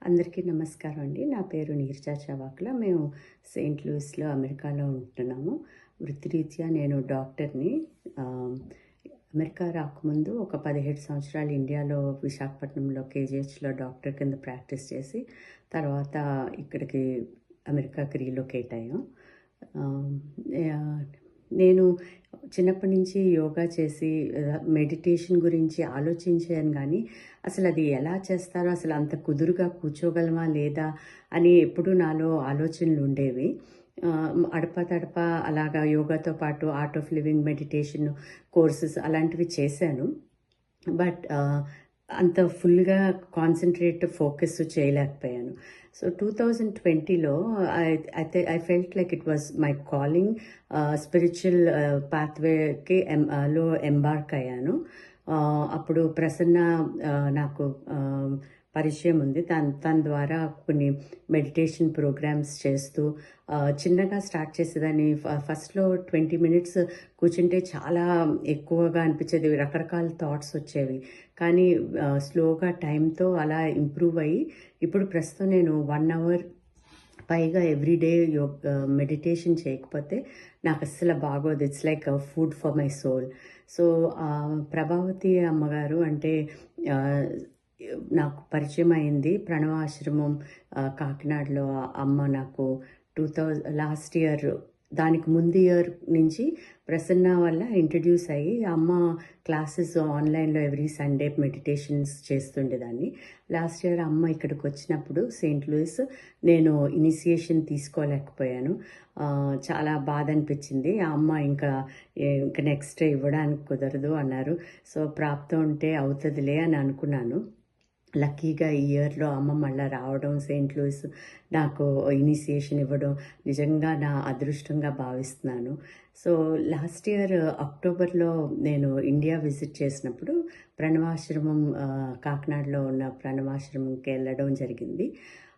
అందరికీ నమస్కారం అండి. నా పేరు నీరజా చవాకుల. మేము సెయింట్ లూయిస్‌లో అమెరికాలో ఉంటున్నాము. వృత్తిరీత్యా నేను డాక్టర్‌ని. ఆహ్, అమెరికా రాకముందు ఒక 17 సంవత్సరాలు ఇండియాలో విశాఖపట్నంలో కేజీహెచ్‌లో డాక్టర్ కింద ప్రాక్టీస్ చేసి, తర్వాత ఇక్కడికి అమెరికాకి రీలొకేట్ అయ్యాం. ఆహ్, యాహ్! నేను చిన్నప్పటి నుంచి యోగా చేసి మెడిటేషన్ గురించి ఆలోచించాను గానీ, అసలది ఎలా చేస్తారో, అసలు అంత కుదురుగా కూర్చోగలమా లేదా అని ఎప్పుడూ నాలో ఆలోచనలుండేవి. అడపాదడపా అలాగా యోగాతో పాటు art of living, meditation courses అలాంటివి చేశాను. బట్ అంత ఫుల్‌గా కాన్సంట్రేట్, ఫోకస్ చేయలేకపోయాను. సో, 2020లో I felt like it was my calling. Spiritual పాత్‌వేకి లో ఎంబార్క్ అయ్యాను. అప్పుడు ప్రసన్న నాకు పరిచయం ఉంది. తన ద్వారా కొన్ని మెడిటేషన్ ప్రోగ్రామ్స్ చేస్తూ చిన్నగా స్టార్ట్ చేసేదాన్ని. ఫస్ట్‌లో 20 మినిట్స్ కూర్చుంటే చాలా ఎక్కువగా అనిపించేది. రకరకాల థాట్స్ వచ్చేవి. కానీ స్లోగా టైంతో అలా ఇంప్రూవ్ అయ్యి, ఇప్పుడు ప్రస్తుతం నేను 1 అవర్ పైగా ఎవ్రీడే మెడిటేషన్ చేయకపోతే నాకు అస్సలు బాగోదు. It's like food for my soul. So, Prabhavati అమ్మగారు అంటే ఆహ్, నాకు పరిచయం అయింది. ప్రణవాశ్రమం కాకినాడలో అమ్మ నాకు లాస్ట్ ఇయర్, దానికి ముందు ఇయర్ నుంచి ప్రసన్న వల్ల ఇంట్రడ్యూస్ అయ్యి, అమ్మ క్లాసెస్ ఆన్లైన్‌లో ఎవ్రీ సండే మెడిటేషన్స్ చేస్తుండేదాన్ని. లాస్ట్ ఇయర్ అమ్మ ఇక్కడికి వచ్చినప్పుడు సెయింట్ లూయిస్ నేను ఇనిషియేషన్ తీసుకోలేకపోయాను. చాలా బాధ అనిపించింది. ఆ అమ్మ ఇంక నెక్స్ట్ ఇవ్వడానికి కుదరదు అన్నారు. సో, ప్రాప్తం ఉంటే అవుతదిలే అని అనుకున్నాను. లక్కీగా ఈ ఇయర్‌లో అమ్మ మళ్ళా రావడం, సెయింట్ లూయిస్ నాకు ఇనిషియేషన్ ఇవ్వడం నిజంగా నా అదృష్టంగా భావిస్తున్నాను. సో, లాస్ట్ ఇయర్ అక్టోబర్‌లో నేను ఇండియా విజిట్ చేసినప్పుడు ప్రణవాశ్రమం, కాకినాడలో ఉన్న ప్రణవాశ్రమంకి వెళ్ళడం జరిగింది.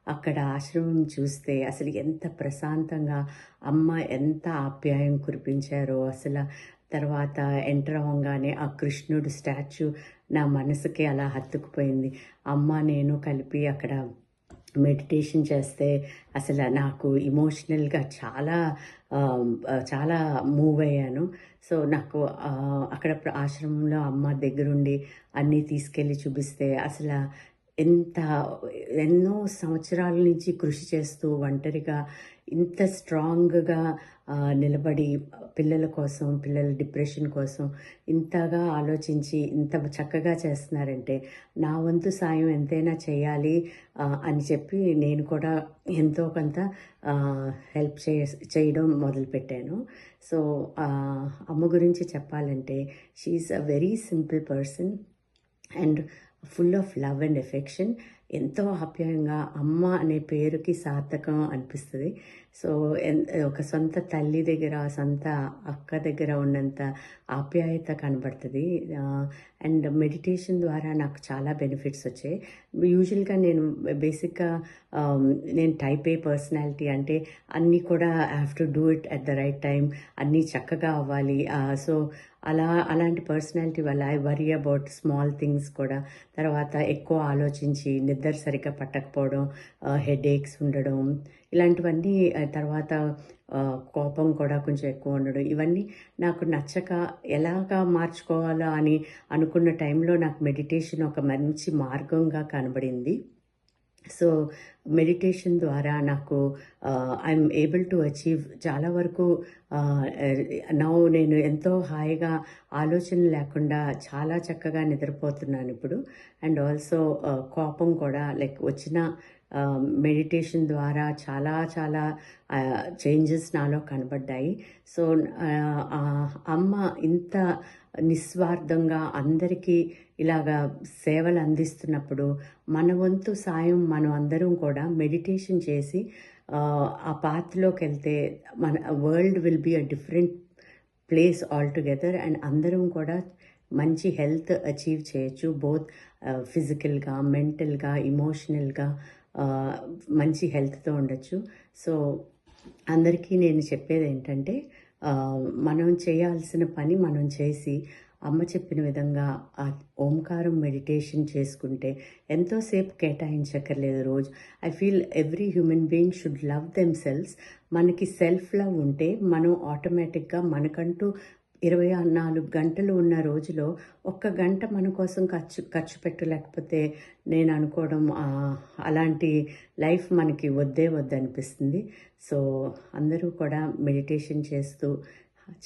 అక్కడ ఆశ్రమం చూస్తే అసలు ఎంత ప్రశాంతంగా, అమ్మ ఎంత ఆప్యాయం కురిపించారో అసల. తర్వాత ఎంటర్ అవ్వంగానే ఆ కృష్ణుడు స్టాచ్యూ నా మనసుకి అలా హత్తుకుపోయింది. అమ్మ, నేను కలిపి అక్కడ మెడిటేషన్ చేస్తే అసలు నాకు ఎమోషనల్‌గా చాలా మూవ్ అయ్యాను. సో, నాకు అక్కడ ఆశ్రమంలో అమ్మ దగ్గరుండి అన్నీ తీసుకెళ్ళి చూపిస్తే ఎంత ఎన్నో సంవత్సరాల నుంచి కృషి చేస్తూ ఒంటరిగా ఇంత స్ట్రాంగ్‌గా నిలబడి పిల్లల కోసం, పిల్లల డిప్రెషన్ కోసం ఇంతగా ఆలోచించి ఇంత చక్కగా చేస్తున్నారంటే, నా వంతు సాయం ఎంతైనా చేయాలి అని చెప్పి నేను కూడా ఎంతో కొంత హెల్ప్ చేయడం మొదలుపెట్టాను. సో, అమ్మ గురించి చెప్పాలంటే she is a very simple person and full of love and affection. ఎంతో ఆప్యాయంగా అమ్మ అనే పేరుకి సార్థకం అనిపిస్తది. సో, ఒక సొంత తల్లి దగ్గర, సొంత అక్క దగ్గర ఉన్నంత ఆప్యాయత కనబడుతది. అండ్ మెడిటేషన్ ద్వారా నాకు చాలా బెనిఫిట్స్ వచ్చాయి. యూజువల్‌గా నేను బేసిక్‌గా నేను టైప్ ఏ పర్సనాలిటీ. అంటే అన్నీ కూడా I have to do it at the right time. అన్నీ చక్కగా అవ్వాలి. సో, అలాంటి పర్సనాలిటీ వల్ల I worry about small things కూడా. తర్వాత ఎక్కువ ఆలోచించి నిద్ర సరిగ్గా పట్టకపోవడం, హెడేక్స్ ఉండడం, ఇలాంటివన్నీ. తర్వాత కోపం కూడా కొంచెం ఎక్కువ ఉండడం, ఇవన్నీ నాకు నచ్చక ఎలాగా మార్చుకోవాలా అని అనుకున్న టైంలో నాకు మెడిటేషన్ ఒక మంచి మార్గంగా కనబడింది. సో, మెడిటేషన్ ద్వారా నాకు ఐఎమ్ ఏబుల్ టు అచీవ్ చాలా వరకు. నౌ నేను ఎంతో హాయిగా, ఆలోచన లేకుండా చాలా చక్కగా నిద్రపోతున్నాను ఇప్పుడు. అండ్ ఆల్సో కోపం కూడా లైక్ వచ్చిన మెడిటేషన్ ద్వారా చాలా చాలా చేంజెస్ నాలో కనబడ్డాయి. సో, అమ్మ ఇంత నిస్వార్థంగా అందరికీ ఇలాగా సేవలు అందిస్తున్నప్పుడు, మన వంతు సాయం మనం అందరం కూడా మెడిటేషన్ చేసి ఆ పాత్‌లోకెళ్తే మన world will be a different place altogether. And అందరం కూడా మంచి హెల్త్ అచీవ్ చేయొచ్చు. బోత్ ఫిజికల్‌గా, మెంటల్‌గా, ఎమోషనల్‌గా ఆహ్, మంచి హెల్త్‌తో ఉండొచ్చు. సో, అందరికీ నేను చెప్పేదేంటంటే మనం చేయాల్సిన పని మనం చేసి, అమ్మ చెప్పిన విధంగా ఆ ఓంకారం మెడిటేషన్ చేసుకుంటే ఎంతోసేపు కేటాయించక్కర్లేదు రోజు. I feel every human being should love them cells. మనకి సెల్ఫ్ లవ్ ఉంటే మనం ఆటోమేటిక్గా మనకంటూ 24 గంటలు ఉన్న రోజులో ఒక్క గంట మన కోసం ఖర్చు పెట్టలేకపోతే నేను అనుకోవడం అలాంటి లైఫ్ మనకి వద్దే వద్దనిపిస్తుంది. సో అందరూ కూడా మెడిటేషన్ చేస్తూ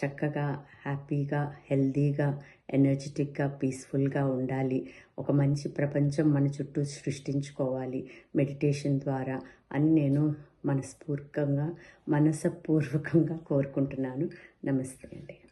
చక్కగా హ్యాపీగా హెల్దీగా ఎనర్జెటిక్గా పీస్ఫుల్గా ఉండాలి. ఒక మంచి ప్రపంచం మన చుట్టూ సృష్టించుకోవాలి మెడిటేషన్ ద్వారా అని నేను మనస్పూర్వకంగా కోరుకుంటున్నాను. నమస్తే అండి.